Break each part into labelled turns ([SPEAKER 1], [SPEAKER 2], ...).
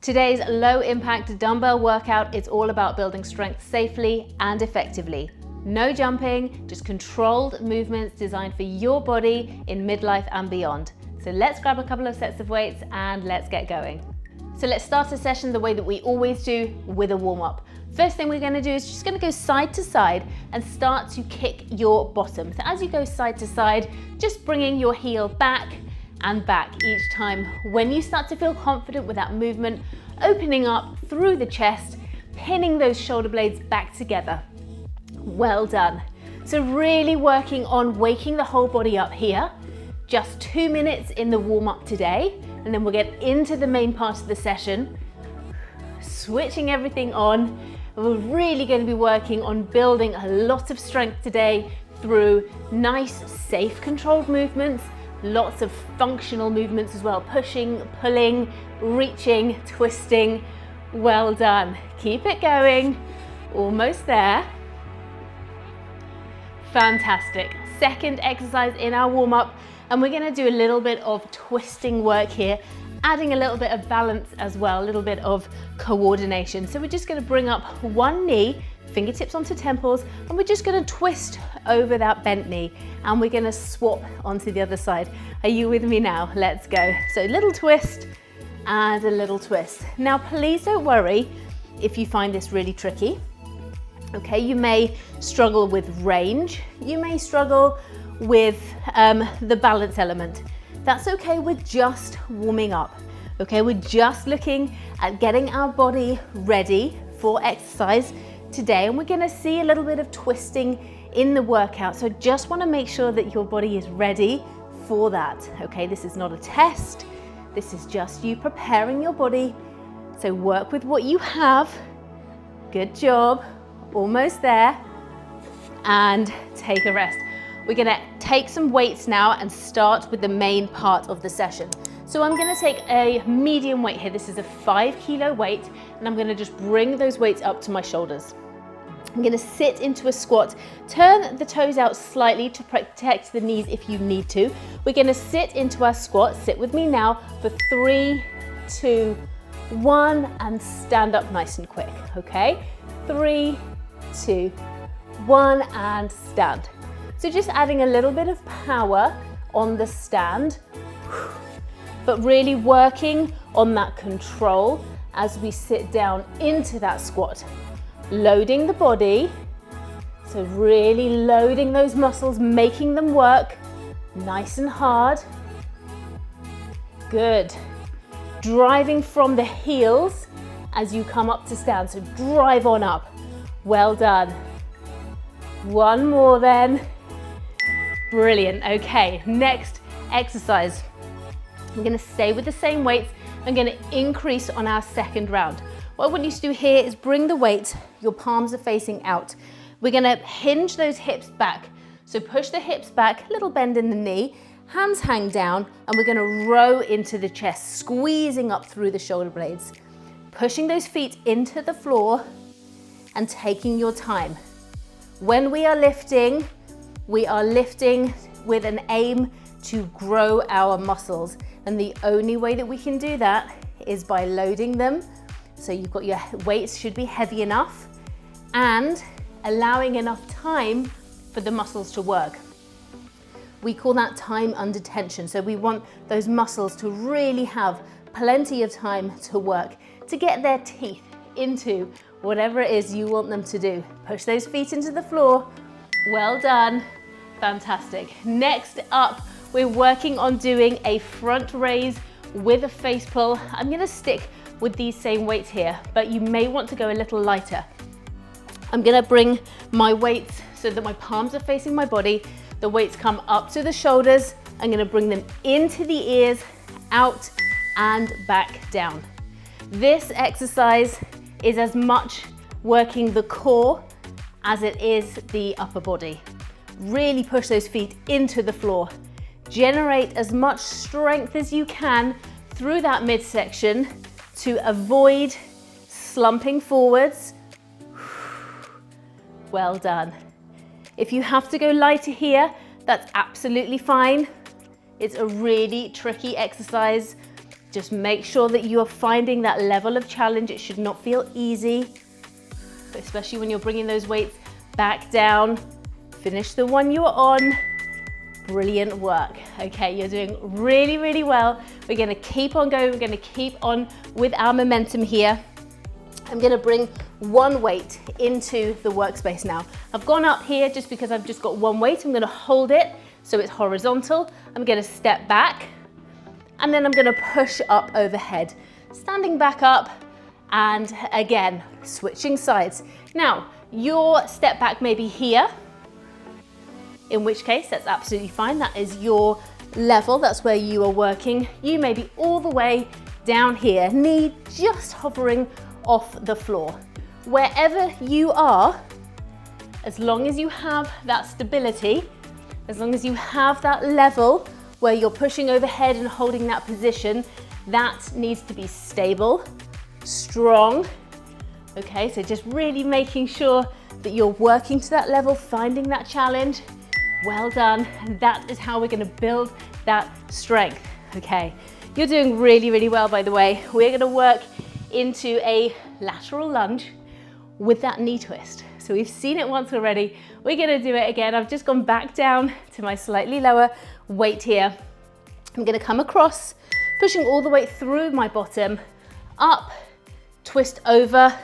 [SPEAKER 1] Today's low impact dumbbell workout is all about building strength safely and effectively. No jumping, just controlled movements designed for your body in midlife and beyond. So let's grab a couple of sets of weights and let's get going. So let's start a session the way that we always do, with a warm up. First thing we're gonna do is just gonna go side to side and start to kick your bottom. So as you go side to side, just bringing your heel back and back each time. When you start to feel confident with that movement, opening up through the chest, pinning those shoulder blades back together. Well done. So really working on waking the whole body up here. Just 2 minutes in the warm up today, and then we'll get into the main part of the session. Switching everything on. We're really going to be working on building a lot of strength today through nice, safe, controlled movements. Lots of functional movements as well, pushing, pulling, reaching, twisting. Well done. Keep it going. Almost there. Fantastic. Second exercise in our warm-up, and we're going to do a little bit of twisting work here, adding a little bit of balance as well, a little bit of coordination. So we're just going to bring up one knee, fingertips onto temples, and we're just going to twist over that bent knee, and we're going to swap onto the other side. Are you with me now? Let's go. So a little twist and a little twist. Now please don't worry if you find this really tricky. Okay, you may struggle with range, you may struggle with the balance element. That's okay, we're just warming up. Okay, we're just looking at getting our body ready for exercise today, and we're gonna see a little bit of twisting in the workout. So just wanna make sure that your body is ready for that. Okay, this is not a test, this is just you preparing your body. So work with what you have. Good job, almost there. And take a rest. We're gonna take some weights now and start with the main part of the session. So I'm gonna take a medium weight here. This is a 5 kilo weight, and I'm gonna just bring those weights up to my shoulders. I'm gonna sit into a squat, turn the toes out slightly to protect the knees if you need to. We're gonna sit into our squat. Sit with me now for 3, 2, 1, and stand up nice and quick, okay? 3, 2, 1, and stand. So just adding a little bit of power on the stand, but really working on that control as we sit down into that squat. Loading the body, so really loading those muscles, making them work nice and hard. Good. Driving from the heels as you come up to stand, so drive on up. Well done. One more then. Brilliant. Okay, next exercise. I'm gonna stay with the same weights. I'm gonna increase on our second round. What I want you to do here is bring the weight, your palms are facing out. We're gonna hinge those hips back. So push the hips back, little bend in the knee, hands hang down, and we're gonna row into the chest, squeezing up through the shoulder blades. Pushing those feet into the floor and taking your time. When we are lifting with an aim to grow our muscles. And the only way that we can do that is by loading them. So you've got your weights should be heavy enough and allowing enough time for the muscles to work. We call that time under tension. So we want those muscles to really have plenty of time to work, to get their teeth into whatever it is you want them to do. Push those feet into the floor. Well done. Fantastic. Next up, we're working on doing a front raise with a face pull. I'm gonna stick with these same weights here, but you may want to go a little lighter. I'm gonna bring my weights so that my palms are facing my body. The weights come up to the shoulders. I'm gonna bring them into the ears, out and back down. This exercise is as much working the core as it is the upper body. Really push those feet into the floor. Generate as much strength as you can through that midsection to avoid slumping forwards. Well done. If you have to go lighter here, that's absolutely fine. It's a really tricky exercise Just make sure that you are finding that level of challenge. It should not feel easy, especially when you're bringing those weights back down. Finish the one you are on. Brilliant work. Okay, you're doing really, really well. We're gonna keep on going. We're gonna keep on with our momentum here. I'm gonna bring one weight into the workspace now. I've gone up here just because I've just got one weight. I'm gonna hold it so it's horizontal. I'm gonna step back, and then I'm gonna push up overhead. Standing back up, and again, switching sides. Now, your step back may be here, in which case that's absolutely fine. That is your level, that's where you are working. You may be all the way down here, knee just hovering off the floor. Wherever you are, as long as you have that stability, as long as you have that level where you're pushing overhead and holding that position, that needs to be stable, strong. Okay, so just really making sure that you're working to that level, finding that challenge. Well done. And that is how we're going to build that strength. Okay, you're doing really, really well, by the way. We're going to work into a lateral lunge with that knee twist. So we've seen it once already. We're going to do it again. I've just gone back down to my slightly lower weight here. I'm going to come across, pushing all the way through my bottom, up, twist over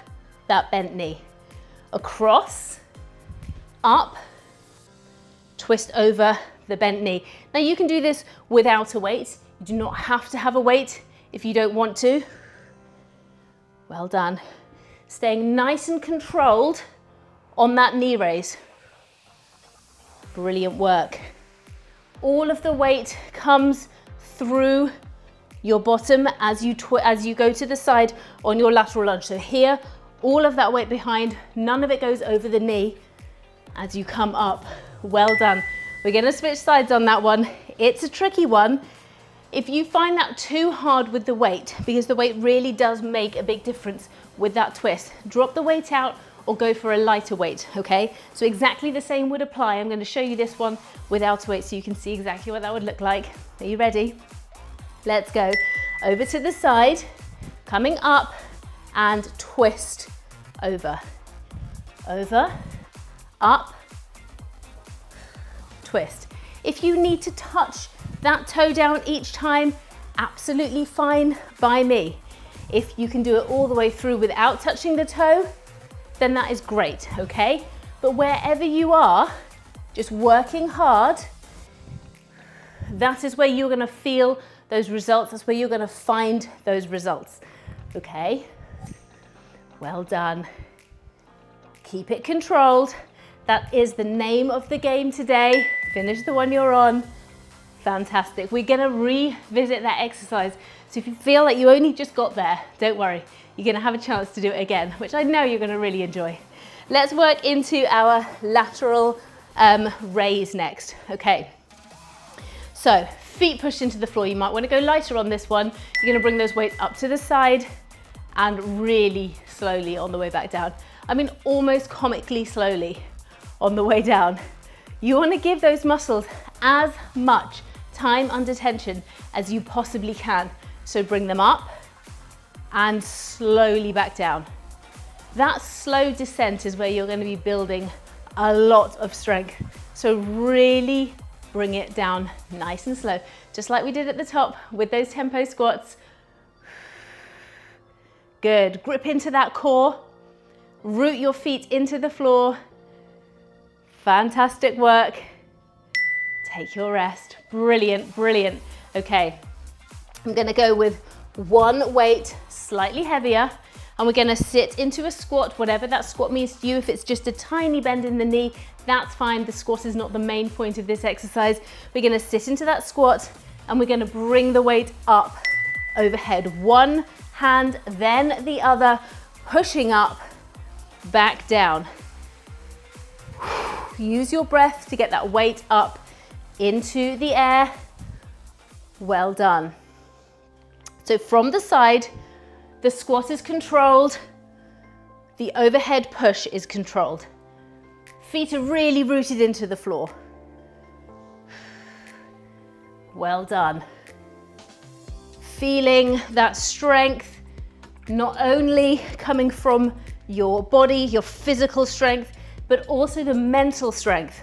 [SPEAKER 1] that bent knee, across, up, twist over the bent knee. Now you can do this without a weight. You do not have to have a weight if you don't want to. Well done. Staying nice and controlled on that knee raise. Brilliant work. All of the weight comes through your bottom as you go to the side on your lateral lunge. So here, all of that weight behind, none of it goes over the knee as you come up. Well done. We're going to switch sides on that one. It's a tricky one. If you find that too hard with the weight, because the weight really does make a big difference with that twist, drop the weight out or go for a lighter weight, okay? So exactly the same would apply. I'm going to show you this one without a weight so you can see exactly what that would look like. Are you ready? Let's go. Over to the side, coming up and twist over, over, up, twist. If you need to touch that toe down each time, absolutely fine by me. If you can do it all the way through without touching the toe, then that is great, okay? But wherever you are, just working hard, that is where you're gonna feel those results. That's where you're gonna find those results, okay? Well done. Keep it controlled. That is the name of the game today. Finish the one you're on. Fantastic. We're gonna revisit that exercise. So if you feel like you only just got there, don't worry. You're gonna have a chance to do it again, which I know you're gonna really enjoy. Let's work into our lateral raise next, okay? So feet pushed into the floor. You might wanna go lighter on this one. You're gonna bring those weights up to the side and really slowly on the way back down. I mean, almost comically slowly on the way down. You wanna give those muscles as much time under tension as you possibly can. So bring them up and slowly back down. That slow descent is where you're going to be building a lot of strength. So really bring it down nice and slow, just like we did at the top with those tempo squats. Good. Grip into that core. Root your feet into the floor. Fantastic work. Take your rest. Brilliant, brilliant. Okay, I'm gonna go with one weight, slightly heavier, and we're gonna sit into a squat, whatever that squat means to you. If it's just a tiny bend in the knee, that's fine. The squat is not the main point of this exercise. We're gonna sit into that squat, and we're gonna bring the weight up overhead. One hand, then the other, pushing up, back down. Use your breath to get that weight up into the air. Well done. So from the side, the squat is controlled, the overhead push is controlled. Feet are really rooted into the floor. Well done. feeling that strength, not only coming from your body, your physical strength, but also the mental strength.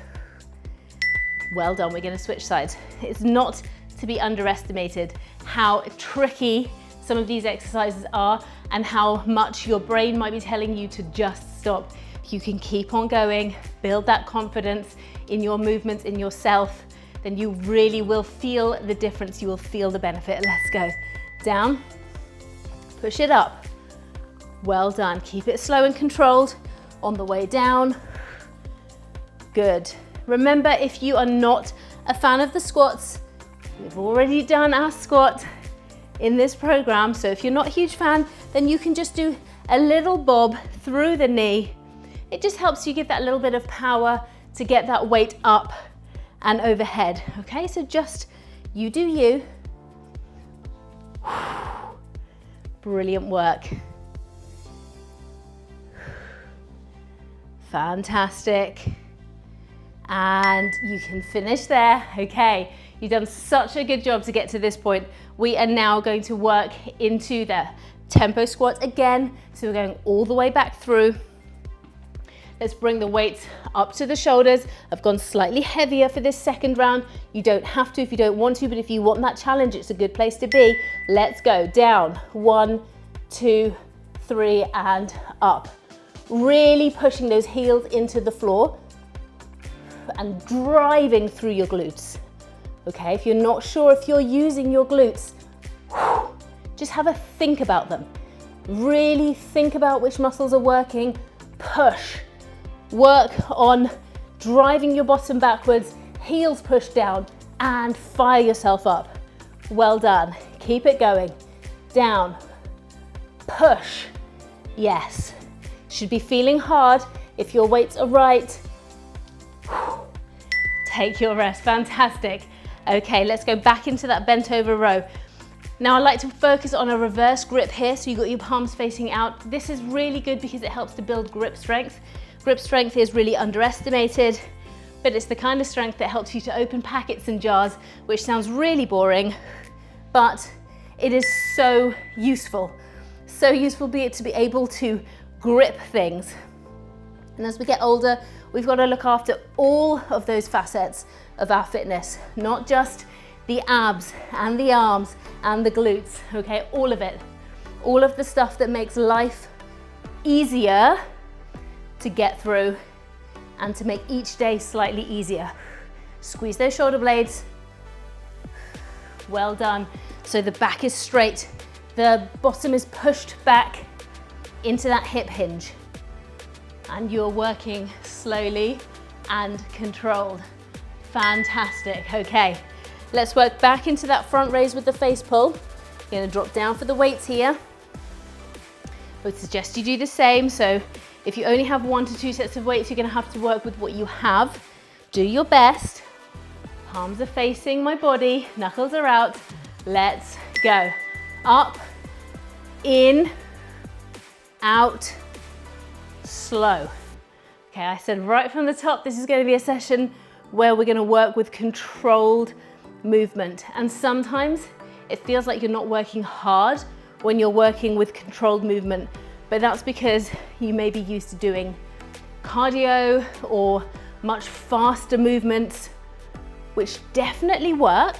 [SPEAKER 1] Well done, we're gonna switch sides. It's not to be underestimated how tricky some of these exercises are and how much your brain might be telling you to just stop. If you can keep on going, build that confidence in your movements, in yourself, then you really will feel the difference. You will feel the benefit. Let's go. Down, push it up. Well done. Keep it slow and controlled on the way down. Good. Remember, if you are not a fan of the squats, we've already done our squat in this program. So if you're not a huge fan, then you can just do a little bob through the knee. It just helps you give that little bit of power to get that weight up and overhead. Okay, so just you do you. Brilliant work. Fantastic. And you can finish there. Okay, you've done such a good job to get to this point. We are now going to work into the tempo squat again. So we're going all the way back through. Let's bring the weights up to the shoulders. I've gone slightly heavier for this second round. You don't have to if you don't want to, but if you want that challenge, it's a good place to be. Let's go. Down. 1, 2, 3, and up. Really pushing those heels into the floor and driving through your glutes. Okay, if you're not sure if you're using your glutes, just have a think about them. Really think about which muscles are working. Push. Work on driving your bottom backwards, heels push down, and fire yourself up. Well done. Keep it going. Down. Push. Yes. Should be feeling hard if your weights are right. Take your rest. Fantastic. Okay, let's go back into that bent over row. Now I like to focus on a reverse grip here, so you've got your palms facing out. This is really good because it helps to build grip strength. Grip strength is really underestimated, but it's the kind of strength that helps you to open packets and jars, which sounds really boring, but it is so useful. So useful to be able to grip things. And as we get older, we've got to look after all of those facets of our fitness, not just the abs and the arms and the glutes, okay? All of it. All of the stuff that makes life easier to get through and to make each day slightly easier. Squeeze those shoulder blades. Well done. So the back is straight, the bottom is pushed back into that hip hinge, and you're working slowly and controlled. Fantastic. Okay, let's work back into that front raise with the face pull. You're gonna drop down for the weights here. I would suggest you do the same. So if you only have 1 to 2 sets of weights, you're gonna have to work with what you have. Do your best. Palms are facing my body, knuckles are out. Let's go. Up, in, out, slow. Okay, I said right from the top, this is gonna be a session where we're gonna work with controlled movement. And sometimes it feels like you're not working hard when you're working with controlled movement, but that's because you may be used to doing cardio or much faster movements, which definitely work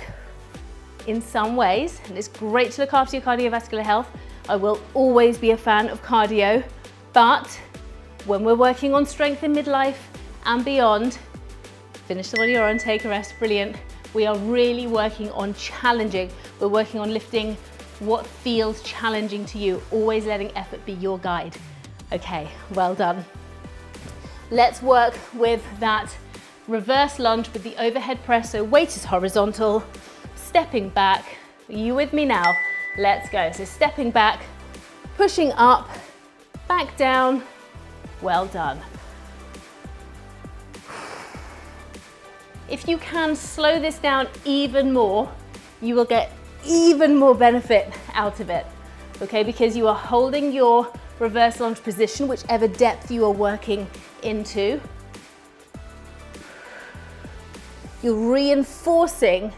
[SPEAKER 1] in some ways. And it's great to look after your cardiovascular health. I will always be a fan of cardio, but when we're working on strength in midlife and beyond, finish the one you're on, take a rest, brilliant. We are really working on challenging. We're working on lifting what feels challenging to you, always letting effort be your guide. Okay, well done. Let's work with that reverse lunge with the overhead press. So weight is horizontal, stepping back. Are you with me now? Let's go. So stepping back, pushing up, back down. Well done. If you can slow this down even more, you will get even more benefit out of it, okay? Because you are holding your reverse lunge position, whichever depth you are working into. You're reinforcing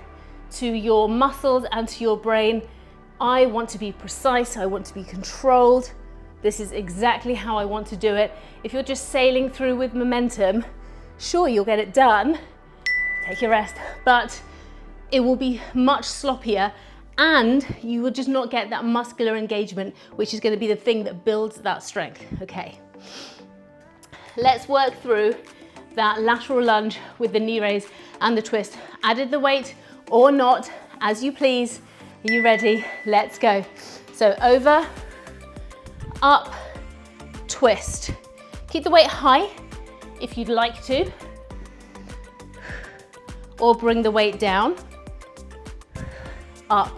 [SPEAKER 1] to your muscles and to your brain, I want to be precise, I want to be controlled. This is exactly how I want to do it. If you're just sailing through with momentum, sure, you'll get it done, take your rest, but it will be much sloppier and you will just not get that muscular engagement, which is going to be the thing that builds that strength. Okay, let's work through that lateral lunge with the knee raise and the twist. Added the weight or not, as you please. Are you ready? Let's go. So over, up, twist. Keep the weight high if you'd like to, or bring the weight down, up,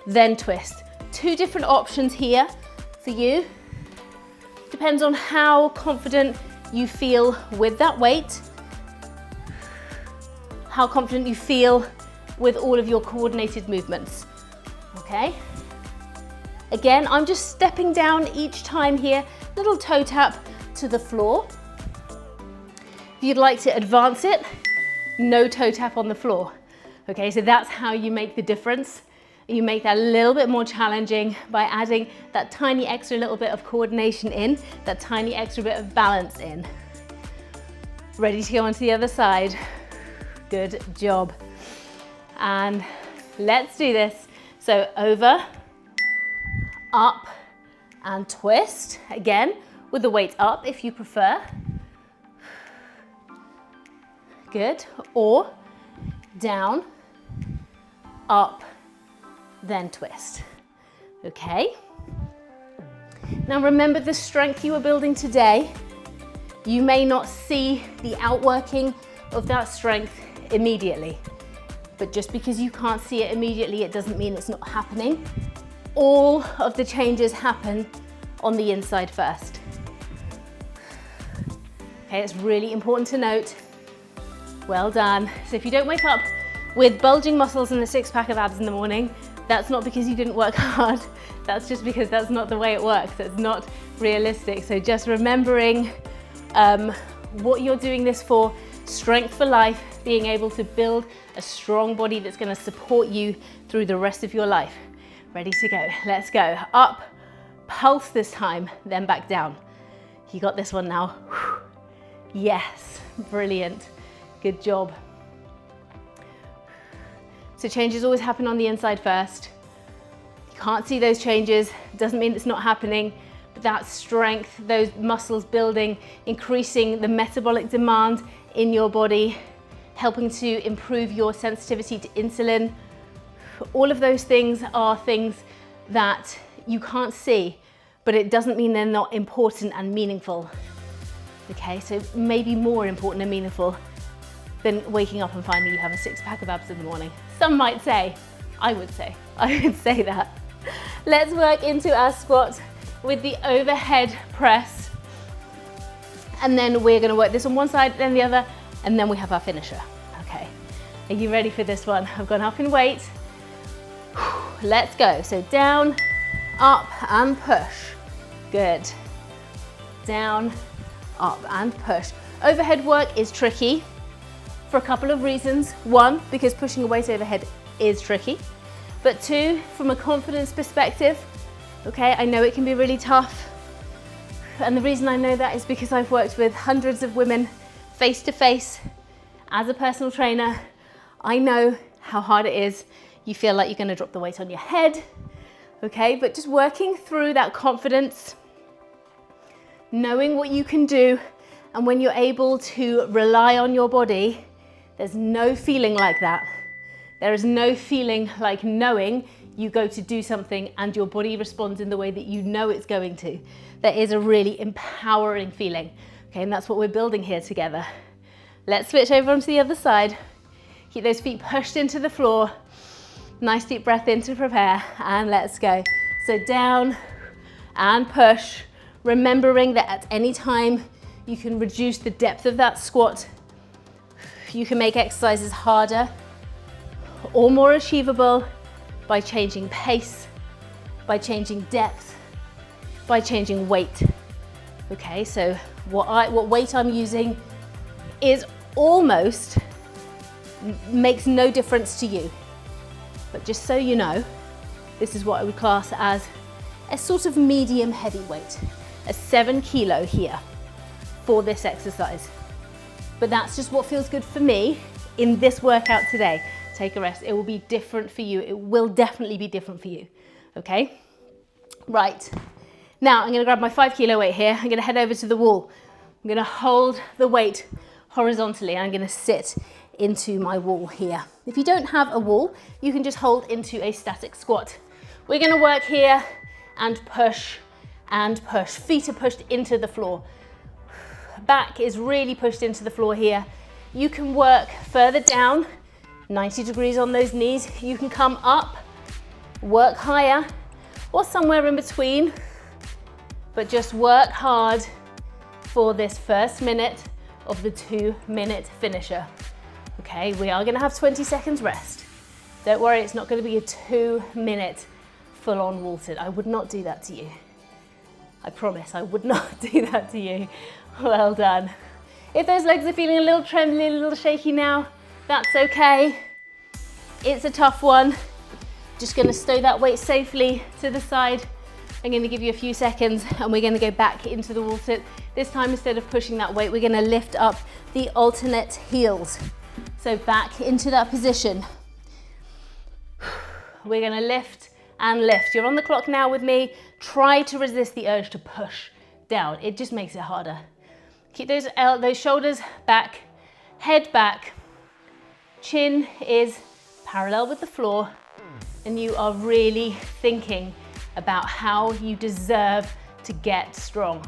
[SPEAKER 1] then twist. Two different options here for you. Depends on how confident you feel with that weight, how confident you feel with all of your coordinated movements. Okay? Again, I'm just stepping down each time here, little toe tap to the floor. If you'd like to advance it, no toe tap on the floor. Okay, so that's how you make the difference. You make that a little bit more challenging by adding that tiny extra little bit of coordination in, that tiny extra bit of balance in. Ready to go on to the other side. Good job. And let's do this. So over, up, and twist. Again, with the weight up if you prefer. Good. Or down, up, then twist. Okay. Now remember the strength you are building today. You may not see the outworking of that strength immediately, but just because you can't see it immediately, it doesn't mean it's not happening. All of the changes happen on the inside first. Okay, it's really important to note. Well done. So if you don't wake up with bulging muscles and a six-pack of abs in the morning, that's not because you didn't work hard. That's just because that's not the way it works. It's not realistic. So just remembering what you're doing this for, strength for life, being able to build a strong body that's going to support you through the rest of your life. Ready to go. Let's go. Up, pulse this time, then back down. You got this one now. Yes, brilliant. Good job. So changes always happen on the inside first. You can't see those changes, doesn't mean it's not happening, but that strength, those muscles building, increasing the metabolic demand in your body, helping to improve your sensitivity to insulin. All of those things are things that you can't see, but it doesn't mean they're not important and meaningful. Okay, so maybe more important and meaningful than waking up and finding you have a six-pack of abs in the morning. Some might say, I would say that. Let's work into our squat with the overhead press. And then we're gonna work this on one side, then the other, and then we have our finisher. Okay, are you ready for this one? I've gone up in weight. Let's go. So down, up, and push. Good. Down, up, and push. Overhead work is tricky for a couple of reasons. One, because pushing a weight overhead is tricky. But two, from a confidence perspective, okay, I know it can be really tough. And the reason I know that is because I've worked with hundreds of women face to face as a personal trainer. I know how hard it is. You feel like you're going to drop the weight on your head, okay? But just working through that confidence, knowing what you can do, and when you're able to rely on your body, there's no feeling like that. There is no feeling like knowing you go to do something and your body responds in the way that you know it's going to. There is a really empowering feeling, okay? And that's what we're building here together. Let's switch over onto the other side. Keep those feet pushed into the floor. Nice deep breath in to prepare, and let's go. So down and push, remembering that at any time you can reduce the depth of that squat. You can make exercises harder or more achievable by changing pace, by changing depth, by changing weight. Okay, so what weight I'm using is almost makes no difference to you. But just so you know, This is what I would class as a sort of medium heavy weight, a 7 kilo here for this exercise. But that's just what feels good for me in this workout today. Take a rest. It will be different for you. It will definitely be different for you. Okay? Right. Now I'm going to grab my 5 kilo weight here. I'm going to head over to the wall. I'm going to hold the weight horizontally. I'm going to sit into my wall here. If you don't have a wall, you can just hold into a static squat. We're going to work here and push and push. Feet are pushed into the floor. Back is really pushed into the floor here. You can work further down, 90 degrees on those knees. You can come up, work higher, or somewhere in between, but just work hard for this first minute of the 2-minute finisher. Okay, we are going to have 20 seconds rest. Don't worry, it's not going to be a 2-minute full-on wall sit. I would not do that to you. I promise I would not do that to you. Well done. If those legs are feeling a little trembly, a little shaky now, that's okay. It's a tough one. Just going to stow that weight safely to the side. I'm going to give you a few seconds and we're going to go back into the wall sit. This time, instead of pushing that weight, we're going to lift up the alternate heels. So back into that position. We're going to lift and lift. You're on the clock now with me. Try to resist the urge to push down. It just makes it harder. Keep those shoulders back, head back. Chin is parallel with the floor, and you are really thinking about how you deserve to get strong.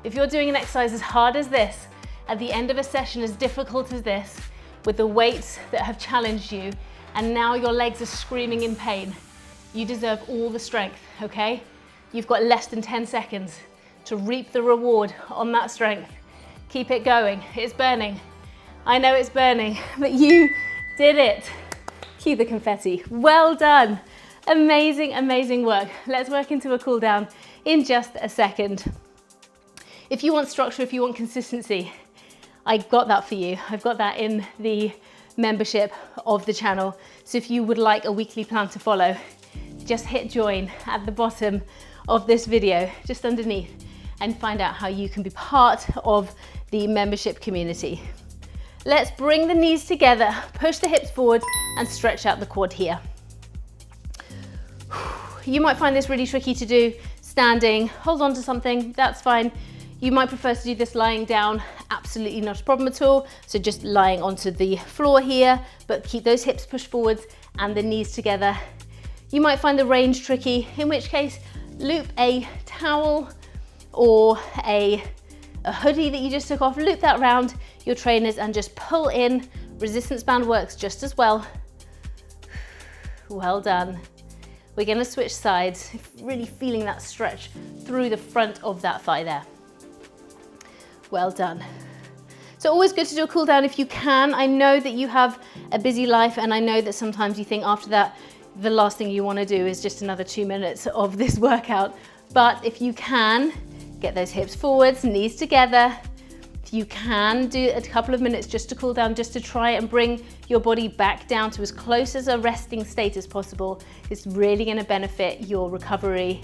[SPEAKER 1] If you're doing an exercise as hard as this, at the end of a session as difficult as this, with the weights that have challenged you, and now your legs are screaming in pain, you deserve all the strength, okay? You've got less than 10 seconds to reap the reward on that strength. Keep it going. It's burning. I know it's burning, but you did it. Cue the confetti. Well done. Amazing, amazing work. Let's work into a cool down in just a second. If you want structure, if you want consistency, I've got that for you. I've got that in the membership of the channel. So if you would like a weekly plan to follow, just hit join at the bottom of this video, just underneath, and find out how you can be part of the membership community. Let's bring the knees together, push the hips forward, and stretch out the quad here. You might find this really tricky to do standing. Hold on to something, that's fine. You might prefer to do this lying down, absolutely not a problem at all. So just lying onto the floor here, but keep those hips pushed forwards and the knees together. You might find the range tricky, in which case loop a towel or a hoodie that you just took off, loop that around your trainers and just pull in. Resistance band works just as well. Well done. We're going to switch sides, really feeling that stretch through the front of that thigh there. Well done. So always good to do a cool down if you can. I know that you have a busy life, and I know that sometimes you think after that, the last thing you want to do is just another 2 minutes of this workout. But if you can, get those hips forwards, knees together. If you can, do a couple of minutes just to cool down, just to try and bring your body back down to as close as a resting state as possible. It's really going to benefit your recovery.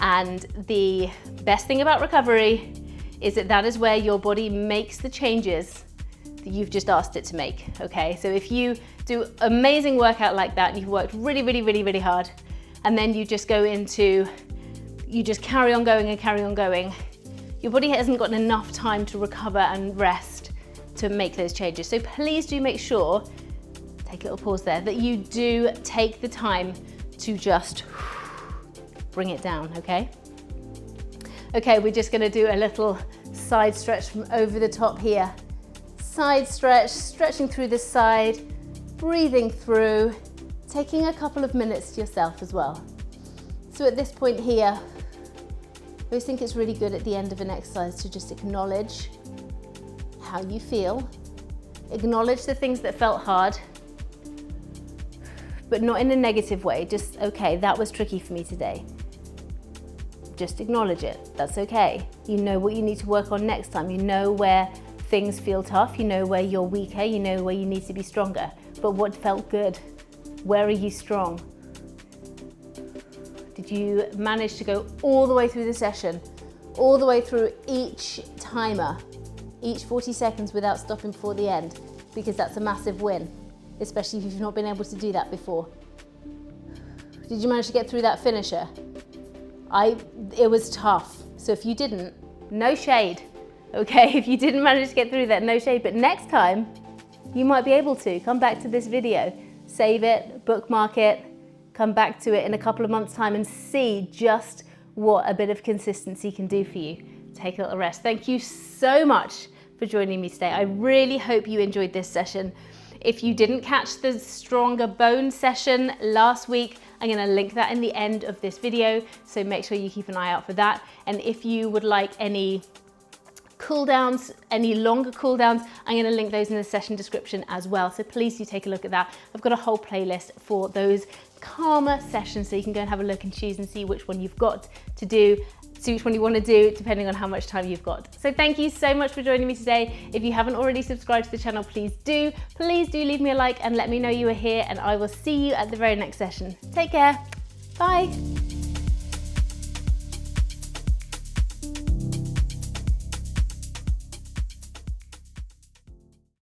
[SPEAKER 1] And the best thing about recovery is that that is where your body makes the changes that you've just asked it to make, okay? So if you do amazing workout like that, and you've worked really hard, and then you just go into, you just carry on going and carry on going, your body hasn't gotten enough time to recover and rest to make those changes. So please do make sure, take a little pause there, that you do take the time to just bring it down, okay? Okay, we're just gonna do a little side stretch from over the top here. Side stretch, stretching through the side, breathing through, taking a couple of minutes to yourself as well. So at this point here, I always think it's really good at the end of an exercise to just acknowledge how you feel, acknowledge the things that felt hard, but not in a negative way, just, okay, that was tricky for me today. Just acknowledge it, that's okay. You know what you need to work on next time. You know where things feel tough, you know where you're weaker, you know where you need to be stronger. But what felt good? Where are you strong? Did you manage to go all the way through the session, all the way through each timer, each 40 seconds without stopping before the end? Because that's a massive win, especially if you've not been able to do that before. Did you manage to get through that finisher? It was tough. So if you didn't, no shade, okay? If you didn't manage to get through that, no shade. But next time, you might be able to. Come back to this video, save it, bookmark it, come back to it in a couple of months' time and see just what a bit of consistency can do for you. Take a little rest. Thank you so much for joining me today. I really hope you enjoyed this session. If you didn't catch the stronger bone session last week, I'm going to link that in the end of this video, so make sure you keep an eye out for that. And if you would like any cool downs, any longer cool downs, I'm going to link those in the session description as well. So please do take a look at that. I've got a whole playlist for those calmer sessions, so you can go and have a look and choose and see which one you've got to do, see which one you want to do depending on how much time you've got. So thank you so much for joining me today. If you haven't already subscribed to the channel, please do leave me a like and let me know you are here, and I will see you at the very next session. Take care. Bye.